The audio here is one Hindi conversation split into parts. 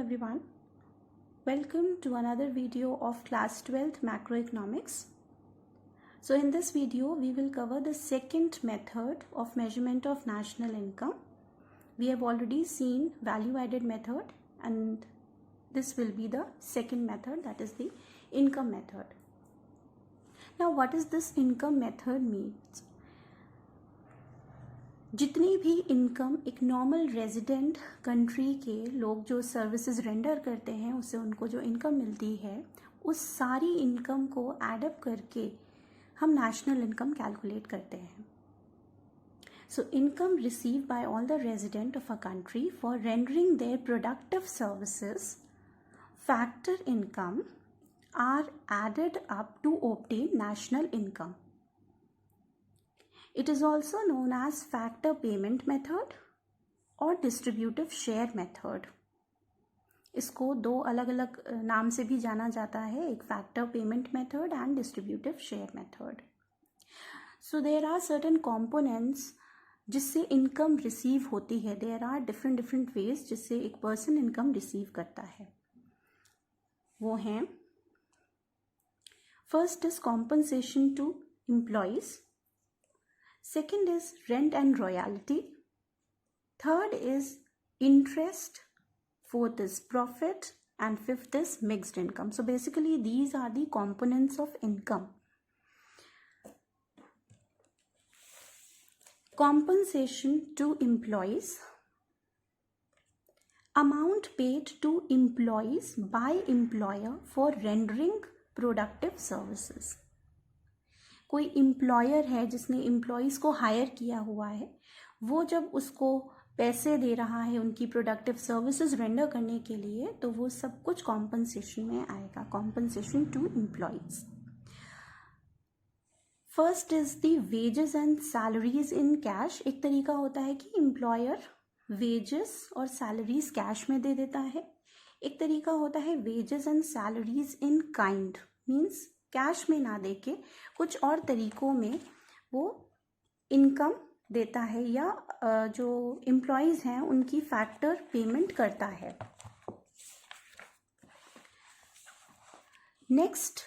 everyone, welcome to another video of class 12th macroeconomics. So in this video we will cover the second method of measurement of national income. We have already seen value added method and this will be the second method, that is the income method. Now what is this income method means? जितनी भी इनकम एक नॉर्मल रेजिडेंट कंट्री के लोग जो सर्विसेज रेंडर करते हैं उससे उनको जो इनकम मिलती है उस सारी इनकम को एडअप करके हम नेशनल इनकम कैलकुलेट करते हैं. So income receive by all the resident of a country for rendering their productive services factor income are added up to obtain national income. It is also known as factor payment method और distributive share method. इसको दो अलग अलग नाम से भी जाना जाता है, एक factor payment method and distributive share method. So there are certain components जिससे income receive होती है. There are different ways जिससे एक person income receive करता है. वो हैं, first is compensation to employees. Second is rent and royalty. Third is interest. Fourth is profit. And fifth is mixed income. So basically these are the components of income. Compensation to employees. Amount paid to employees by employer for rendering productive services. कोई एम्प्लॉयर है जिसने एम्प्लॉयज़ को हायर किया हुआ है, वो जब उसको पैसे दे रहा है उनकी प्रोडक्टिव सर्विसेज रेंडर करने के लिए, तो वो सब कुछ कॉम्पनसेशन में आएगा. Compensation to employees. First is the wages and salaries in cash. एक तरीका होता है कि एम्प्लॉयर वेजेस और सैलरीज कैश में दे देता है. एक तरीका होता है wages and salaries in kind, means cash में ना देके कुछ और तरीकों में वो इनकम देता है या जो एम्प्लॉयज़ हैं उनकी फैक्टर पेमेंट करता है. Next,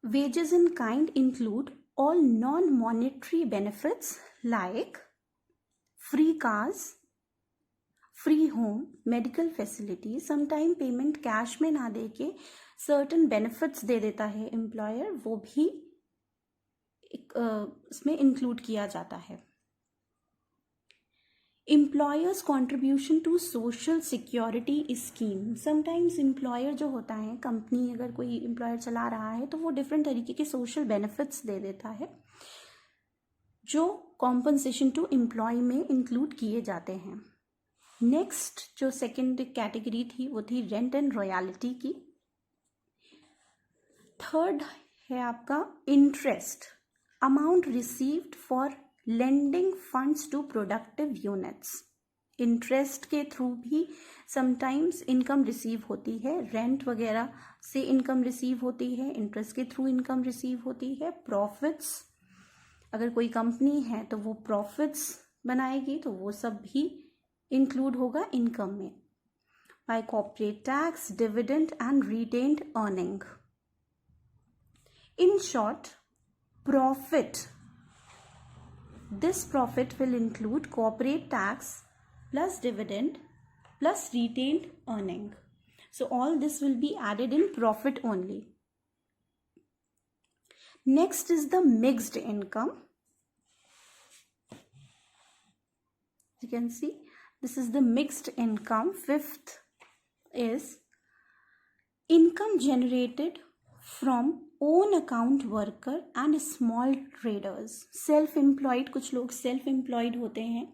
wages in kind include all non monetary benefits like free cars, free home, medical facility. Sometime payment cash में ना देके सर्टन बेनिफिट्स दे देता है एम्प्लॉयर, वो भी इसमें इंक्लूड किया जाता है. Employers contribution to social security scheme. Sometimes employer जो होता है, कंपनी अगर कोई एम्प्लॉयर चला रहा है तो वो डिफरेंट तरीके के सोशल बेनिफिट्स दे देता है जो कॉम्पनसेशन टू एम्प्लॉय में इंक्लूड किए जाते हैं. नेक्स्ट जो सेकेंड कैटेगरी थी वो थी रेंट एंड रॉयल्टी की. थर्ड है आपका interest, amount received for lending funds to productive units. Interest के थ्रू भी समटाइम्स इनकम रिसीव होती है, रेंट वगैरह से इनकम रिसीव होती है, इंटरेस्ट के थ्रू इनकम रिसीव होती है. प्रॉफिट्स, अगर कोई कंपनी है तो वो प्रॉफिट्स बनाएगी तो वो सब भी इंक्लूड होगा इनकम में. By corporate tax, dividend and retained earning. In short, profit. This profit will include corporate tax plus dividend plus retained earning. So all this will be added in profit only. Next is the mixed income. You can see this is the mixed income. Fifth is income generated from own account worker and small traders. Self employed, कुछ लोग सेल्फ एम्प्लॉयड होते हैं,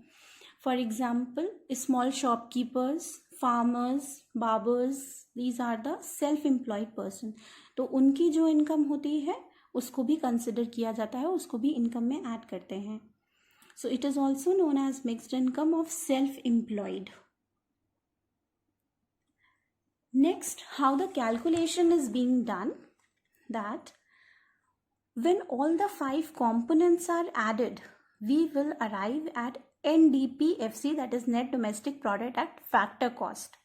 for example small shopkeepers, farmers, barbers, these are the self employed person. तो उनकी जो इनकम होती है उसको भी कंसिडर किया जाता है, उसको भी इनकम में ऐड करते हैं. So it is also known as mixed income of self employed. Next, how the calculation is being done. That when all the 5 components are added, we will arrive at NDPFC, that is Net Domestic Product at factor cost.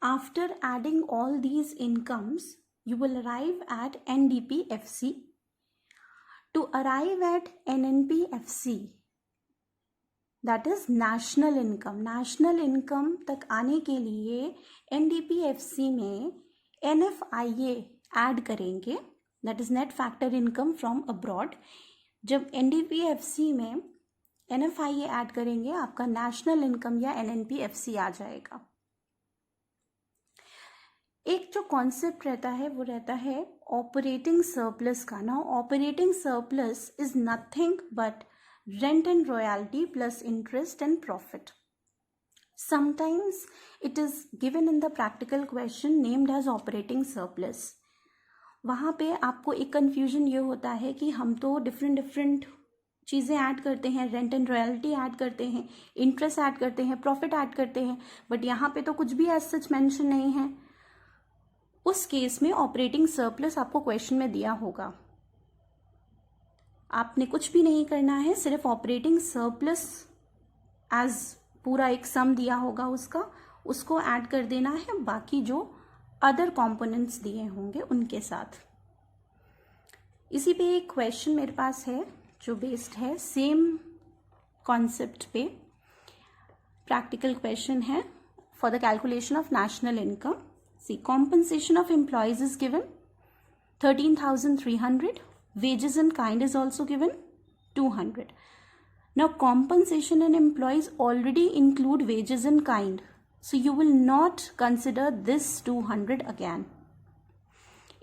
After adding all these incomes, you will arrive at NDPFC. To arrive at NNPFC, that is national income. National income तक आने के लिए NDPFC में NFIA ऐड करेंगे, that is Net Factor Income from Abroad. जब NDPFC में NFIA ऐड करेंगे, आपका नेशनल इनकम या NNPFC आ जाएगा. एक जो कॉन्सेप्ट रहता है वो रहता है ऑपरेटिंग सरप्लस का. Now operating surplus is nothing but rent and royalty plus interest and profit. Sometimes it is given in the practical question named as operating surplus. वहाँ पे आपको एक कन्फ्यूजन ये होता है कि हम तो डिफरेंट चीज़ें ऐड करते हैं, रेंट एंड रॉयल्टी ऐड करते हैं, इंटरेस्ट ऐड करते हैं, प्रॉफिट ऐड करते हैं, बट यहाँ पे तो कुछ भी एज सच मेंशन नहीं है. उस केस में ऑपरेटिंग सरप्लस आपको क्वेश्चन में दिया होगा. आपने कुछ भी नहीं करना है, सिर्फ ऑपरेटिंग सरप्लस एज पूरा एक सम दिया होगा उसको ऐड कर देना है, बाकी जो अदर कंपोनेंट्स दिए होंगे उनके साथ. इसी पे एक क्वेश्चन मेरे पास है जो बेस्ड है सेम कॉन्सेप्ट पे. प्रैक्टिकल क्वेश्चन है for the calculation of national income. See, compensation of employees is given 13,300. Wages in kind is also given 200. Now, compensation and employees already include wages in kind. So, you will not consider this 200 again.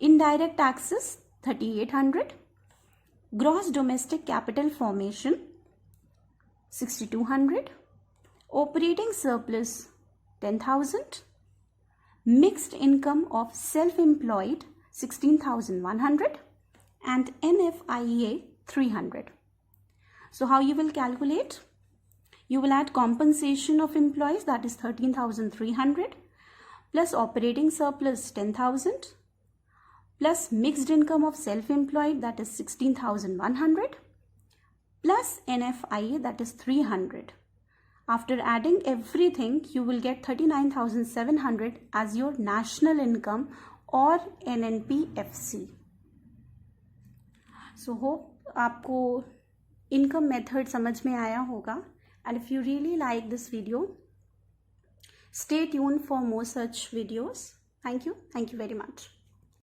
Indirect taxes 3,800. Gross domestic capital formation 6,200. Operating surplus 10,000. Mixed income of self-employed 16,100 and NFIA 300. So how you will calculate? You will add compensation of employees, that is 13,300 plus operating surplus 10,000 plus mixed income of self-employed, that is 16,100 plus NFIA, that is 300. After adding everything, you will get 39,700 as your national income or NNPFC. So hope आपको income method समझ में आया होगा. And if you really like this video, stay tuned for more such videos. Thank you very much.